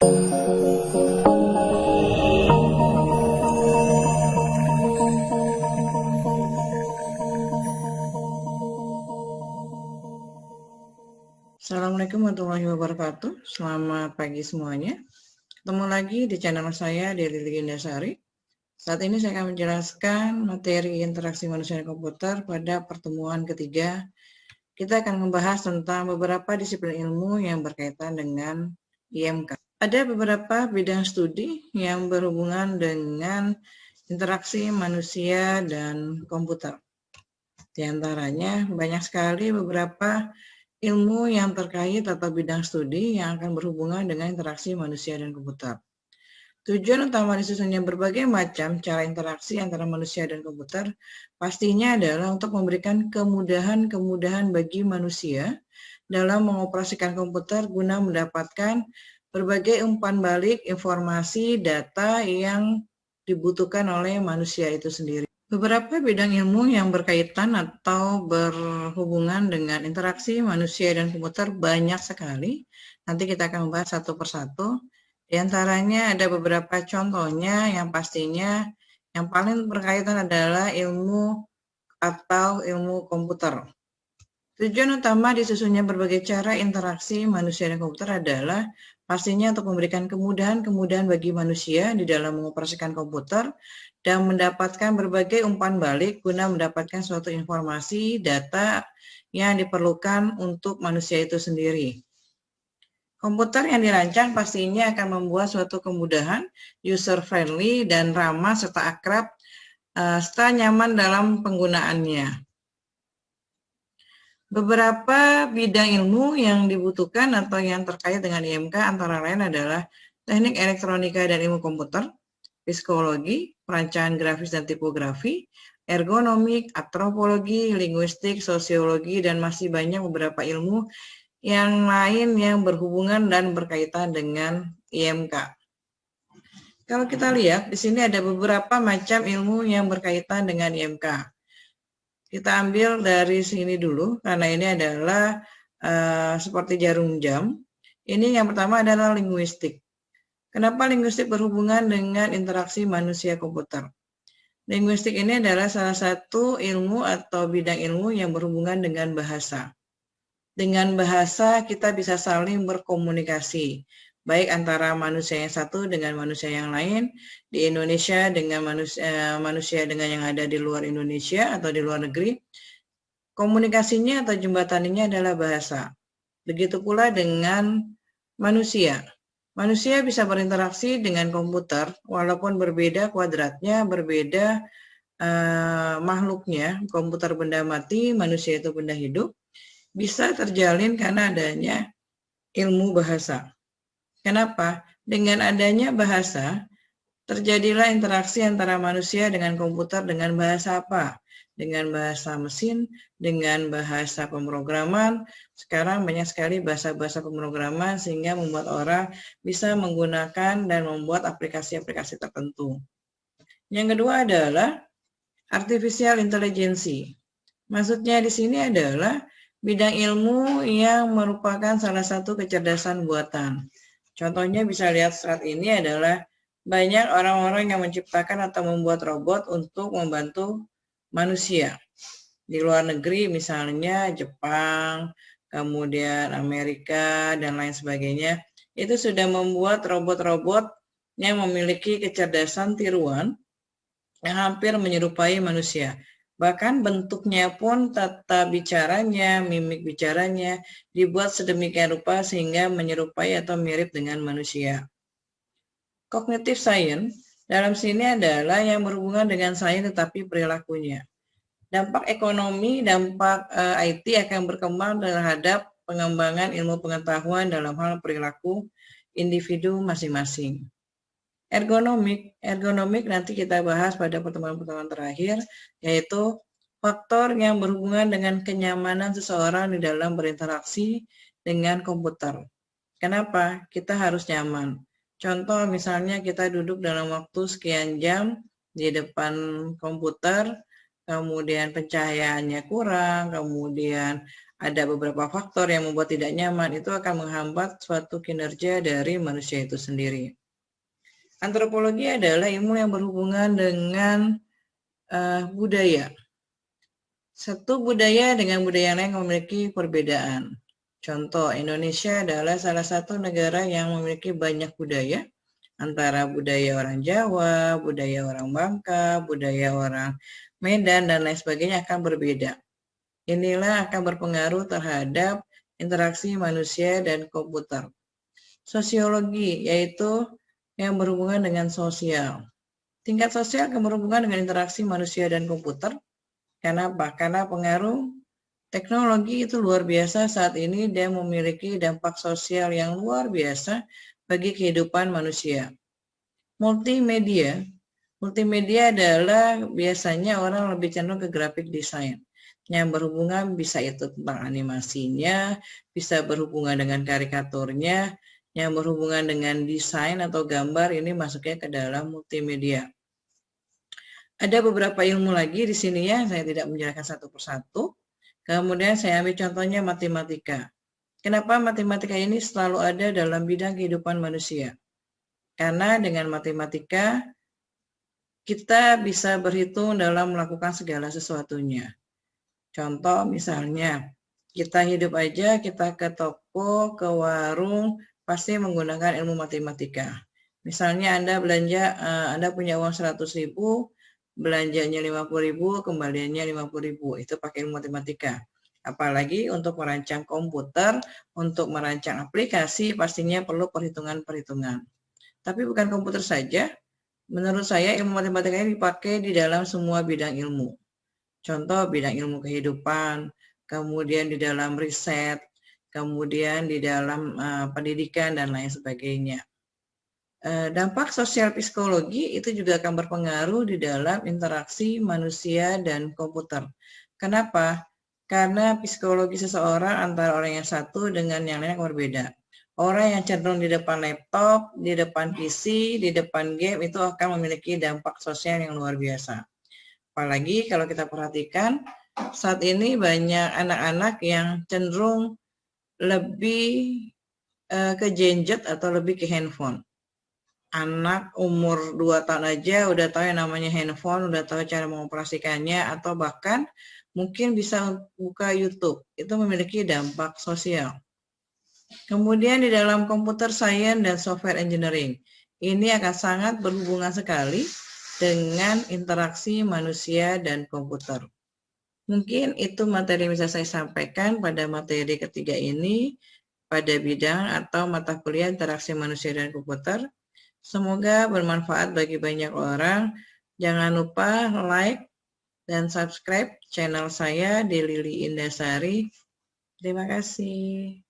Assalamualaikum warahmatullahi wabarakatuh. Selamat pagi semuanya. Ketemu lagi di channel saya, Deli Legendasari. Saat ini saya akan menjelaskan materi interaksi manusia dan komputer pada pertemuan ketiga. Kita akan membahas tentang beberapa disiplin ilmu yang berkaitan dengan IMK. Ada beberapa bidang studi yang berhubungan dengan interaksi manusia dan komputer. Di antaranya banyak sekali beberapa ilmu yang terkait atau bidang studi yang akan berhubungan dengan interaksi manusia dan komputer. Tujuan utama disusunnya berbagai macam cara interaksi antara manusia dan komputer pastinya adalah untuk memberikan kemudahan-kemudahan bagi manusia dalam mengoperasikan komputer guna mendapatkan berbagai umpan balik informasi data yang dibutuhkan oleh manusia itu sendiri. Beberapa bidang ilmu yang berkaitan atau berhubungan dengan interaksi manusia dan komputer banyak sekali. Nanti kita akan membahas satu persatu. Di antaranya ada beberapa contohnya yang pastinya yang paling berkaitan adalah ilmu atau ilmu komputer. Tujuan utama disusunnya berbagai cara interaksi manusia dan komputer adalah pastinya untuk memberikan kemudahan-kemudahan bagi manusia di dalam mengoperasikan komputer dan mendapatkan berbagai umpan balik guna mendapatkan suatu informasi, data yang diperlukan untuk manusia itu sendiri. Komputer yang dirancang pastinya akan membuat suatu kemudahan, user-friendly, dan ramah serta akrab, serta nyaman dalam penggunaannya. Beberapa bidang ilmu yang dibutuhkan atau yang terkait dengan IMK antara lain adalah teknik elektronika dan ilmu komputer, psikologi, perancangan grafis dan tipografi, ergonomik, antropologi, linguistik, sosiologi, dan masih banyak beberapa ilmu yang lain yang berhubungan dan berkaitan dengan IMK. Kalau kita lihat, di sini ada beberapa macam ilmu yang berkaitan dengan IMK. Kita ambil dari sini dulu, karena ini adalah seperti jarum jam. Ini yang pertama adalah linguistik. Kenapa linguistik berhubungan dengan interaksi manusia komputer? Linguistik ini adalah salah satu ilmu atau bidang ilmu yang berhubungan dengan bahasa. Dengan bahasa kita bisa saling berkomunikasi, baik antara manusia yang satu dengan manusia yang lain, di Indonesia dengan manusia dengan yang ada di luar Indonesia atau di luar negeri. Komunikasinya atau jembatannya adalah bahasa. Begitu pula dengan manusia. Manusia bisa berinteraksi dengan komputer walaupun berbeda kuadratnya, berbeda makhluknya. Komputer benda mati, manusia itu benda hidup. Bisa terjalin karena adanya ilmu bahasa. Kenapa? Dengan adanya bahasa, terjadilah interaksi antara manusia dengan komputer dengan bahasa apa? Dengan bahasa mesin, dengan bahasa pemrograman. Sekarang banyak sekali bahasa-bahasa pemrograman sehingga membuat orang bisa menggunakan dan membuat aplikasi-aplikasi tertentu. Yang kedua adalah artificial intelligence. Maksudnya di sini adalah bidang ilmu yang merupakan salah satu kecerdasan buatan. Contohnya bisa lihat saat ini adalah banyak orang-orang yang menciptakan atau membuat robot untuk membantu manusia. Di luar negeri misalnya Jepang, kemudian Amerika, dan lain sebagainya, itu sudah membuat robot-robot yang memiliki kecerdasan tiruan yang hampir menyerupai manusia. Bahkan bentuknya pun tata bicaranya, mimik bicaranya dibuat sedemikian rupa sehingga menyerupai atau mirip dengan manusia. Cognitive science dalam sini adalah yang berhubungan dengan sains tetapi perilakunya. Dampak ekonomi, dampak IT akan berkembang terhadap pengembangan ilmu pengetahuan dalam hal perilaku individu masing-masing. Ergonomik nanti kita bahas pada pertemuan-pertemuan terakhir, yaitu faktor yang berhubungan dengan kenyamanan seseorang di dalam berinteraksi dengan komputer. Kenapa? Kita harus nyaman. Contoh misalnya kita duduk dalam waktu sekian jam di depan komputer, kemudian pencahayaannya kurang, kemudian ada beberapa faktor yang membuat tidak nyaman, itu akan menghambat suatu kinerja dari manusia itu sendiri. Antropologi adalah ilmu yang berhubungan dengan budaya. Satu budaya dengan budaya lain memiliki perbedaan. Contoh, Indonesia adalah salah satu negara yang memiliki banyak budaya, antara budaya orang Jawa, budaya orang Bangka, budaya orang Medan, dan lain sebagainya akan berbeda. Inilah akan berpengaruh terhadap interaksi manusia dan komputer. Sosiologi, yaitu yang berhubungan dengan sosial. Tingkat sosial akan berhubungan dengan interaksi manusia dan komputer. Kenapa? Karena pengaruh teknologi itu luar biasa saat ini dan memiliki dampak sosial yang luar biasa bagi kehidupan manusia. Multimedia adalah biasanya orang lebih cenderung ke graphic design yang berhubungan, bisa itu tentang animasinya, bisa berhubungan dengan karikaturnya, yang berhubungan dengan desain atau gambar, ini masuknya ke dalam multimedia. Ada beberapa ilmu lagi di sini ya, saya tidak menjelaskan satu persatu. Kemudian saya ambil contohnya matematika. Kenapa matematika ini selalu ada dalam bidang kehidupan manusia? Karena dengan matematika kita bisa berhitung dalam melakukan segala sesuatunya. Contoh misalnya, kita hidup aja, kita ke toko, ke warung, pasti menggunakan ilmu matematika. Misalnya Anda belanja, Anda punya uang 100.000, belanjanya 50.000, kembaliannya 50.000, itu pakai ilmu matematika. Apalagi untuk merancang komputer, untuk merancang aplikasi, pastinya perlu perhitungan-perhitungan. Tapi bukan komputer saja, menurut saya ilmu matematika ini dipakai di dalam semua bidang ilmu. Contoh bidang ilmu kehidupan, kemudian di dalam riset, kemudian di dalam pendidikan, dan lain sebagainya. Dampak sosial psikologi itu juga akan berpengaruh di dalam interaksi manusia dan komputer. Kenapa? Karena psikologi seseorang antara orang yang satu dengan yang lain berbeda. Orang yang cenderung di depan laptop, di depan PC, di depan game itu akan memiliki dampak sosial yang luar biasa. Apalagi kalau kita perhatikan saat ini banyak anak-anak yang cenderung lebih ke gadget atau lebih ke handphone. Anak umur 2 tahun aja udah tahu yang namanya handphone, udah tahu cara mengoperasikannya, atau bahkan mungkin bisa buka YouTube. Itu memiliki dampak sosial. Kemudian di dalam computer science dan software engineering, ini akan sangat berhubungan sekali dengan interaksi manusia dan komputer. Mungkin itu materi yang bisa saya sampaikan pada materi ketiga ini pada bidang atau mata kuliah interaksi manusia dan komputer. Semoga bermanfaat bagi banyak orang. Jangan lupa like dan subscribe channel saya di Lili Indasari. Terima kasih.